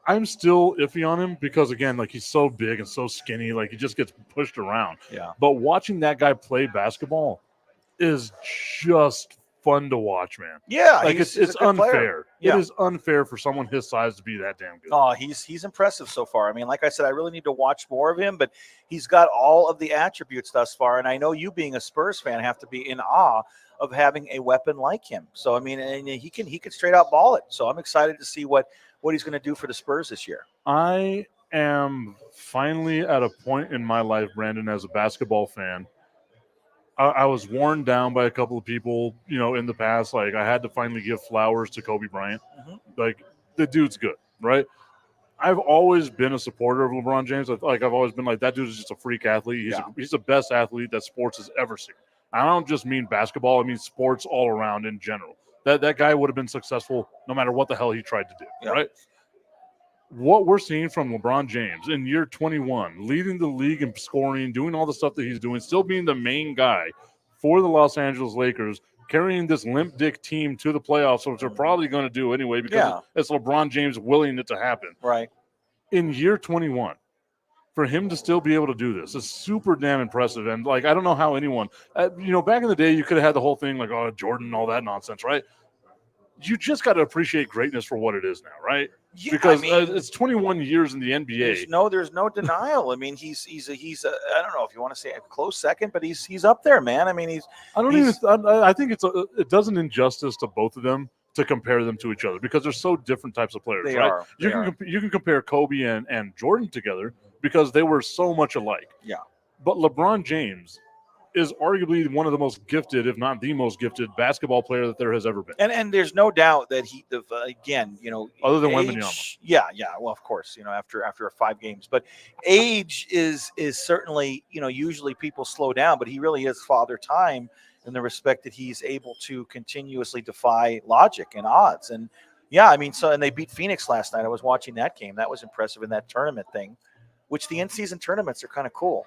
I'm still iffy on him because, again, like, he's so big and so skinny, like, he just gets pushed around. Yeah. But watching that guy play basketball is just fun to watch, man. Yeah. Like, he's it's a good player. unfair. Yeah. It is unfair for someone his size to be that damn good. Oh, he's impressive so far. I mean, like I said, I really need to watch more of him, but he's got all of the attributes thus far. And I know you, being a Spurs fan, have to be in awe of having a weapon like him. So I mean, and he can straight out ball it. So I'm excited to see what he's going to do for the Spurs this year. I am finally at a point in my life, Brandon, as a basketball fan. I was worn down by a couple of people, in the past. Like, I had to finally give flowers to Kobe Bryant. Mhm. Like, the dude's good, right? I've always been a supporter of LeBron James. I've always been like, that dude is just a freak athlete. He's the best athlete that sports has ever seen. I don't just mean basketball. I mean sports all around in general. That guy would have been successful no matter what the hell he tried to do, right? What we're seeing from LeBron James in year 21, leading the league in scoring, doing all the stuff that he's doing, still being the main guy for the Los Angeles Lakers, carrying this limp dick team to the playoffs, which they're probably going to do anyway because it's LeBron James willing it to happen. Right. In year 21, for him to still be able to do this is super damn impressive. And, like, I don't know how anyone, back in the day, you could have had the whole thing like, oh, Jordan, all that nonsense, right? You just got to appreciate greatness for what it is now, right? Yeah, Because I mean, it's 21 years in the NBA. there's no denial. I mean, he's a I don't know if you want to say a close second, but he's up there, man. I mean, I think it does an injustice to both of them to compare them to each other because they're so different types of players, They right? are. You can compare Kobe and Jordan together because they were so much alike. Yeah. But LeBron James is arguably one of the most gifted, if not the most gifted, basketball player that there has ever been. And there's no doubt that he, again, Other than age, Wembanyama. yeah, well, of course, after 5 games, but age is certainly, usually people slow down, but he really is father time in the respect that he's able to continuously defy logic and odds. And yeah, I mean, and they beat Phoenix last night. I was watching that game. That was impressive in that tournament thing, which the in-season tournaments are kind of cool.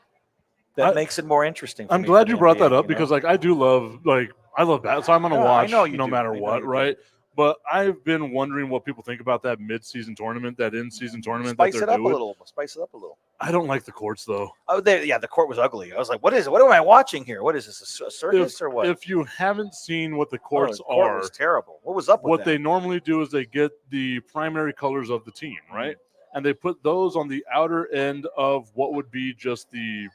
That makes it more interesting. I'm glad you brought that up because, like, I love that. So I'm going to watch no matter what, right? But I've been wondering what people think about that mid-season tournament, that in-season tournament that they're doing. Spice it up a little. I don't like the courts, though. Oh, the court was ugly. I was like, what is it? What am I watching here? What is this, a circus or what? If you haven't seen what the the courts court are, was terrible. What was up with what that? they normally do is they get the primary colors of the team, right? And they put those on the outer end of what would be just the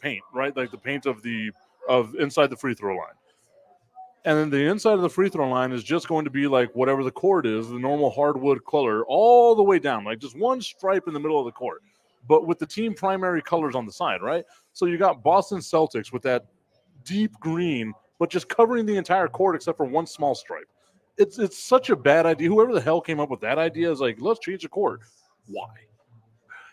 paint, right? Like the paint of inside the free throw line. And then the inside of the free throw line is just going to be like whatever the court is, the normal hardwood color, all the way down, like just one stripe in the middle of the court, but with the team primary colors on the side, right? So you got Boston Celtics with that deep green, but just covering the entire court except for one small stripe. It's such a bad idea. Whoever the hell came up with that idea is like, let's change the court. Why?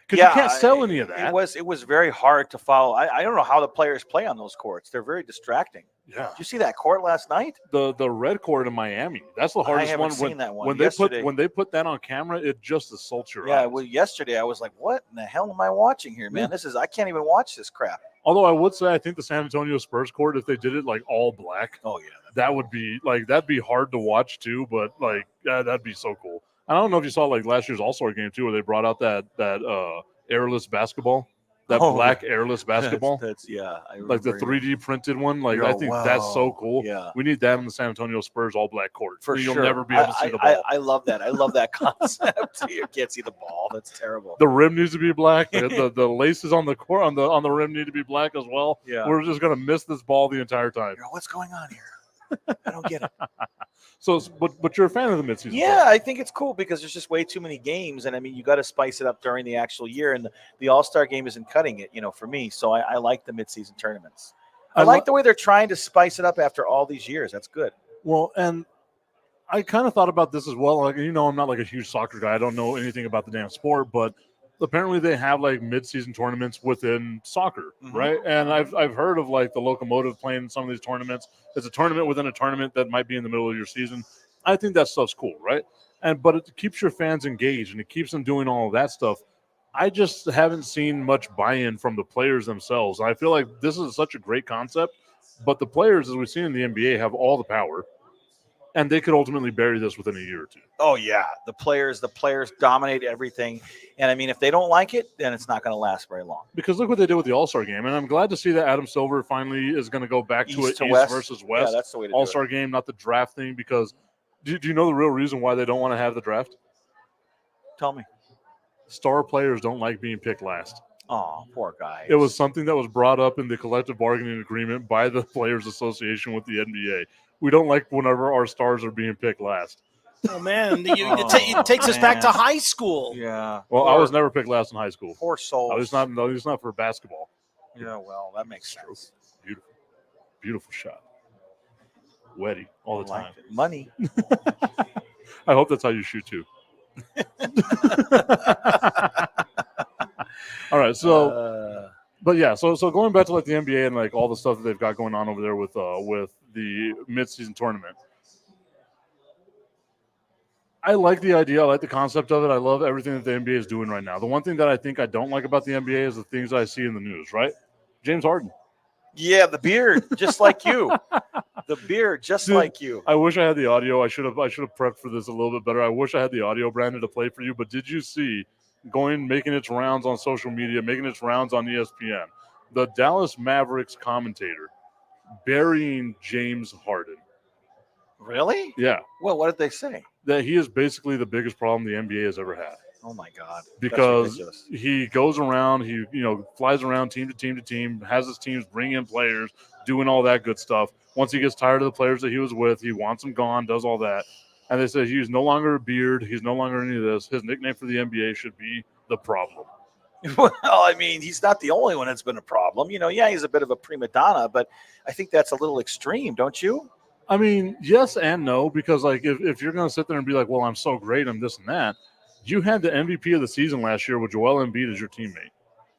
Because you can't sell any of that. It was very hard to follow. I don't know how the players play on those courts. They're very distracting. Yeah. Did you see that court last night? The red court in Miami. That's the hardest one. Seen that one. When they put that on camera, it just assaults your eyes. Well, yesterday I was like, what in the hell am I watching here, man? I can't even watch this crap. Although I would say I think the San Antonio Spurs court, if they did it like all black, that'd be hard to watch too, but like that'd be so cool. I don't know if you saw like last year's All-Star game too, where they brought out that airless basketball. That Oh, black airless basketball. That's yeah. I Like the remember 3D printed one. Like, Yo, I think that's so wow. cool. Yeah. We need that in the San Antonio Spurs all black court. For You'll sure. never be able to see the ball. I love that. I love that concept. You can't see the ball. That's terrible. The rim needs to be black. The laces on the court on the rim need to be black as well. Yeah. We're just gonna miss this ball the entire time. What's going on here? I don't get it. So, but you're a fan of the midseason. Yeah, I think it's cool because there's just way too many games, and I mean, you got to spice it up during the actual year, and the All-Star game isn't cutting it, for me. So I like the midseason tournaments. I like the way they're trying to spice it up after all these years. That's good. Well, and I kind of thought about this as well. Like, I'm not like a huge soccer guy. I don't know anything about the damn sport, but apparently they have like mid-season tournaments within soccer, right? And I've heard of like the Locomotive playing in some of these tournaments. It's a tournament within a tournament that might be in the middle of your season. I think that stuff's cool, right? But it keeps your fans engaged and it keeps them doing all of that stuff. I just haven't seen much buy-in from the players themselves. I feel like this is such a great concept, but the players, as we've seen in the NBA, have all the power. And they could ultimately bury this within a year or two. Oh yeah, the players dominate everything, and I mean, if they don't like it, then it's not going to last very long. Because look what they did with the All-Star game, and I'm glad to see that Adam Silver finally is going to go back to East versus West. Yeah, that's the way to All-Star game, not the draft thing. Because do you know the real reason why they don't want to have the draft? Tell me. Star players don't like being picked last. Oh, poor guy. It was something that was brought up in the collective bargaining agreement by the Players Association with the NBA. We don't like whenever our stars are being picked last. Oh, man. It takes us back to high school. Yeah. Well, I was never picked last in high school. Poor soul. It's not for basketball. Yeah, well, that makes sense. Beautiful. Beautiful shot. Wetty all the time. Money. I hope that's how you shoot too. All right, so but yeah, so going back to like the NBA and like all the stuff that they've got going on over there with the midseason tournament. I like the idea. I like the concept of it. I love everything that the NBA is doing right now. The one thing that I think I don't like about the NBA is the things I see in the news, right? James Harden. Yeah, the beard, just like you. The beard, just Dude, like you. I wish I had the audio. I should have prepped for this a little bit better. I wish I had the audio, Brandon, to play for you. But did you see making its rounds on social media, making its rounds on ESPN, the Dallas Mavericks commentator burying James Harden? Really? Yeah. Well, what did they say? That he is basically the biggest problem the NBA has ever had. Oh my God! Because he goes around, he flies around team to team, has his teams bring in players, doing all that good stuff. Once he gets tired of the players that he was with, he wants them gone, does all that. And they say he's no longer a beard, he's no longer any of this. His nickname for the NBA should be the problem. Well, I mean, he's not the only one that's been a problem. Yeah, he's a bit of a prima donna, but I think that's a little extreme, don't you? I mean, yes and no, because like if you're going to sit there and be like, well, I'm so great, I'm this and that, you had the MVP of the season last year with Joel Embiid as your teammate.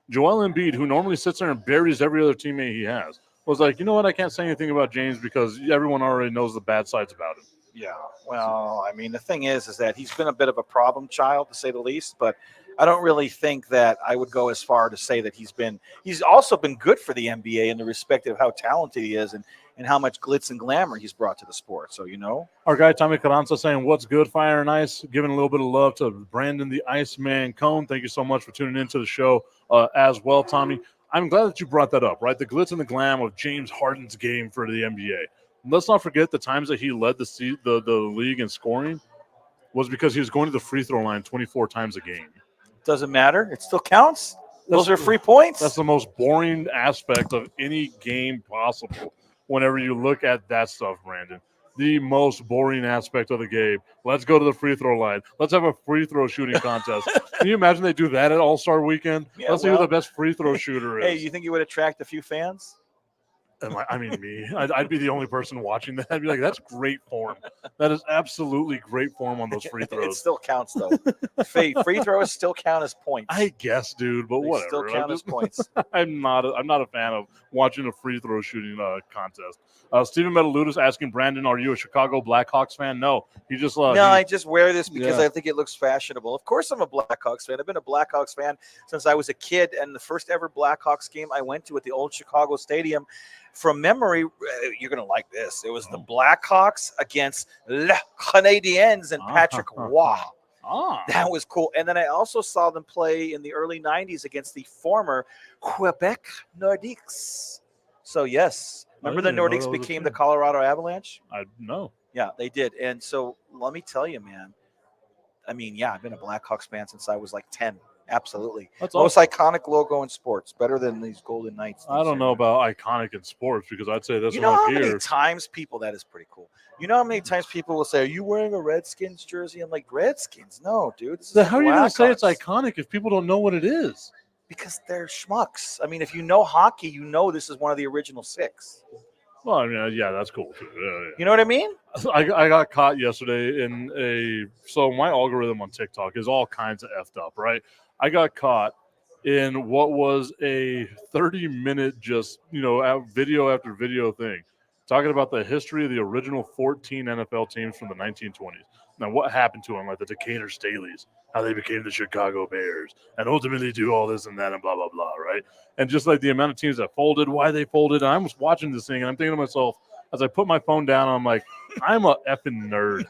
Joel Embiid, who normally sits there and buries every other teammate he has, was like, you know what, I can't say anything about James because everyone already knows the bad sides about him. Yeah, well, I mean, the thing is that he's been a bit of a problem child, to say the least, but I don't really think that I would go as far to say that he's also been good for the NBA in the respect of how talented he is and how much glitz and glamour he's brought to the sport. So, Our guy Tommy Carranza saying, what's good, Fire and Ice? Giving a little bit of love to Brandon the Iceman Cone. Thank you so much for tuning into the show as well, Tommy. I'm glad that you brought that up, right? The glitz and the glam of James Harden's game for the NBA. Let's not forget the times that he led the league in scoring was because he was going to the free throw line 24 times a game. Doesn't matter. It still counts. Those are free points. That's the most boring aspect of any game possible. Whenever you look at that stuff, Brandon, the most boring aspect of the game. Let's go to the free throw line. Let's have a free throw shooting contest. Can you imagine they do that at All-Star Weekend? Yeah, Let's see who the best free throw shooter is. Hey, you think you would attract a few fans? Me. I'd be the only person watching that. I'd be like, that's great form. That is absolutely great form on those free throws. It still counts, though. Free throws still count as points. I guess, dude, but they whatever. Still count as points. I'm not a fan of watching a free throw shooting contest. Stephen Metalutis asking Brandon, "Are you a Chicago Blackhawks fan?" No, he just I just wear this because I think it looks fashionable. Of course, I'm a Blackhawks fan. I've been a Blackhawks fan since I was a kid, and the first ever Blackhawks game I went to at the old Chicago Stadium. From memory, you're going to like this. It was the Blackhawks against Les Canadiens and Patrick Waugh. Ah. That was cool. And then I also saw them play in the early 90s against the former Quebec Nordiques. So, yes. Remember the didn't even know Nordiques that was a became the thing. Colorado Avalanche? I know. Yeah, they did. And so let me tell you, man. I mean, yeah, I've been a Blackhawks fan since I was like 10. Absolutely. That's Most awesome. iconic logo in sports. Better than these Golden Knights. I don't know about iconic in sports because I'd say this You one know up how many here. times people, that is pretty cool. You know how many times people will say, are you wearing a Redskins jersey? I'm like, Redskins? No, dude. This is So the how are you going to say it's Blackhawks. iconic if people don't know what it is? Because they're schmucks. I mean, if you know hockey, you know this is one of the original 6. Well, I mean, yeah, that's cool too. Yeah. You know what I mean? I got caught yesterday in so my algorithm on TikTok is all kinds of effed up, right? I got caught in what was a 30-minute video after video thing talking about the history of the original 14 NFL teams from the 1920s. Now, what happened to them, like the Decatur Staleys, how they became the Chicago Bears, and ultimately do all this and that and blah, blah, blah, right? And just like the amount of teams that folded, why they folded. And I was watching this thing, and I'm thinking to myself, as I put my phone down, I'm like, I'm a effing nerd.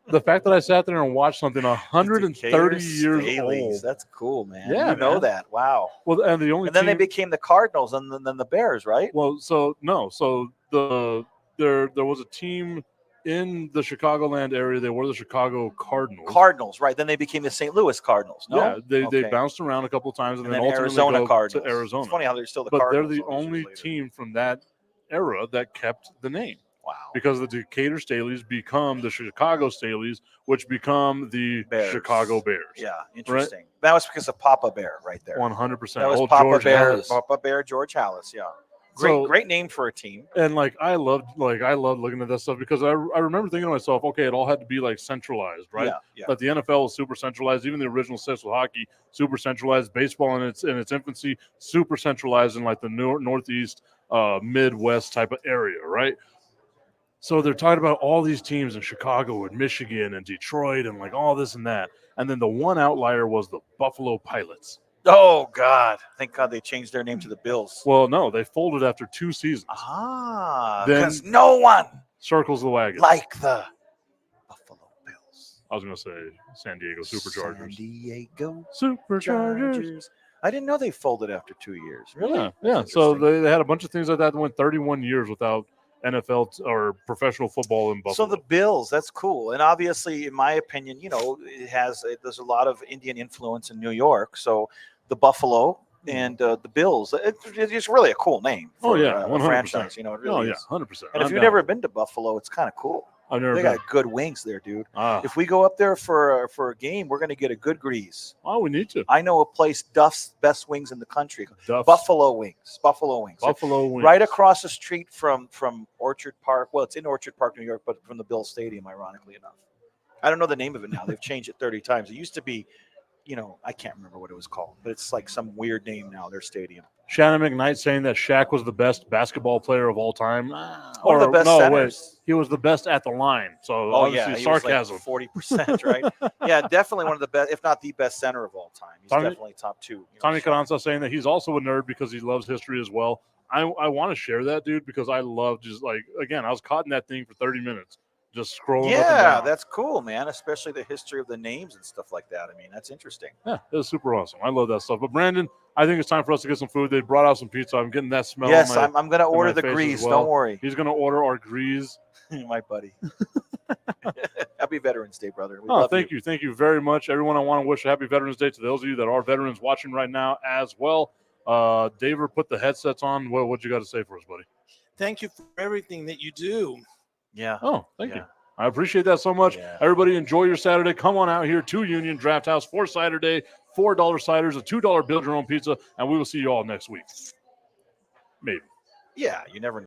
The fact that I sat there and watched something 130 Decatur years Staleys. old. That's cool, man. Yeah, you know man. that. Wow. Well, and the only And then they team, became the Cardinals and then the Bears, right? well, so no, so there was a team in the Chicagoland area. They were the Chicago Cardinals. Cardinals, right? Then they became the St. Louis Cardinals. No? Yeah, they Okay. bounced around a couple times and, And then then ultimately Arizona go Cardinals. to Arizona. It's funny how they're still the but Cardinals. they're the all these only years later. team from that era that kept the name. Wow. Because the Decatur Staleys become the Chicago Staleys, which become the Bears. Chicago Bears. Yeah, interesting. That was because of Papa Bear right there. 100%. That was Old Papa George Bear. Halas. Papa Bear, George Halas. Yeah. So- Great name for a team. And like I loved looking at that stuff because I remember thinking to myself, okay, it all had to be like centralized, right? Yeah. But the NFL was super centralized. Even the original 6 with hockey, super centralized. Baseball in its infancy, super centralized in like the Northeast, Midwest type of area, right? So they're talking about all these teams in Chicago and Michigan and Detroit and like all this and that. And then the one outlier was the Buffalo Pilots. Oh, God. Thank God they changed their name to the Bills. Well, no, they folded after 2 seasons. Then- Because no one Circles the wagon. like the Buffalo Bills. I was going to say San Diego Superchargers. San Diego Superchargers. Chargers. I didn't know they folded after 2 years. Really? Yeah. That's So interesting. they had a bunch of things like that that went 31 years without NFL or professional football in Buffalo. So the Bills, that's cool. And obviously, in my opinion, there's a lot of Indian influence in New York. So the Buffalo and the Bills, it's really a cool name for Oh, yeah, a 100%. franchise. It really is. 100%. And if you've never been to Buffalo, it's kind of cool. I've never They been. got good wings there, dude. Ah, If we go up there for a game, we're going to get a good grease. oh, we need to. I know a place, Duff's Best Wings in the country. Duff's Buffalo Wings. Buffalo Wings. Buffalo Wings. Right across the street from Orchard Park. Well, it's in Orchard Park, New York, but from the Bill Stadium, ironically enough. I don't know the name of it now. They've changed it 30 times. It used to be, I can't remember what it was called, but it's like some weird name now, their stadium. Shannon McKnight saying that Shaq was the best basketball player of all time. One of the best centers. He was the best at the line. So Oh, obviously yeah. He sarcasm. was like 40%, right? Yeah, definitely one of the best, if not the best center of all time. He's Tommy- definitely top 2. Tommy Carranza saying that he's also a nerd because he loves history as well. I want to share that, dude, because I love just like, again, I was caught in that thing for 30 minutes, just scrolling up and Yeah, down. that's cool, man. Especially the history of the names and stuff like that. I mean, that's interesting. Yeah, it was super awesome. I love that stuff. But Brandon, I think it's time for us to get some food. They brought out some pizza. I'm getting that smell. Yes, on my, I'm going to order my the face as grease. well. Don't worry. He's going to order our grease. My buddy. Happy Veterans Day, brother. We Oh, love thank you. Thank you very much. Everyone, I want to wish a happy Veterans Day to those of you that are veterans watching right now as well. David, put the headsets on. What you got to say for us, buddy? Thank you for everything that you do. Yeah. Oh, thank you. Yeah. I appreciate that so much. Yeah. Everybody enjoy your Saturday. Come on out here to Union Draft House for Saturday. $4 ciders, a $2 build your own pizza, and we will see you all next week. Maybe. Yeah, you never know.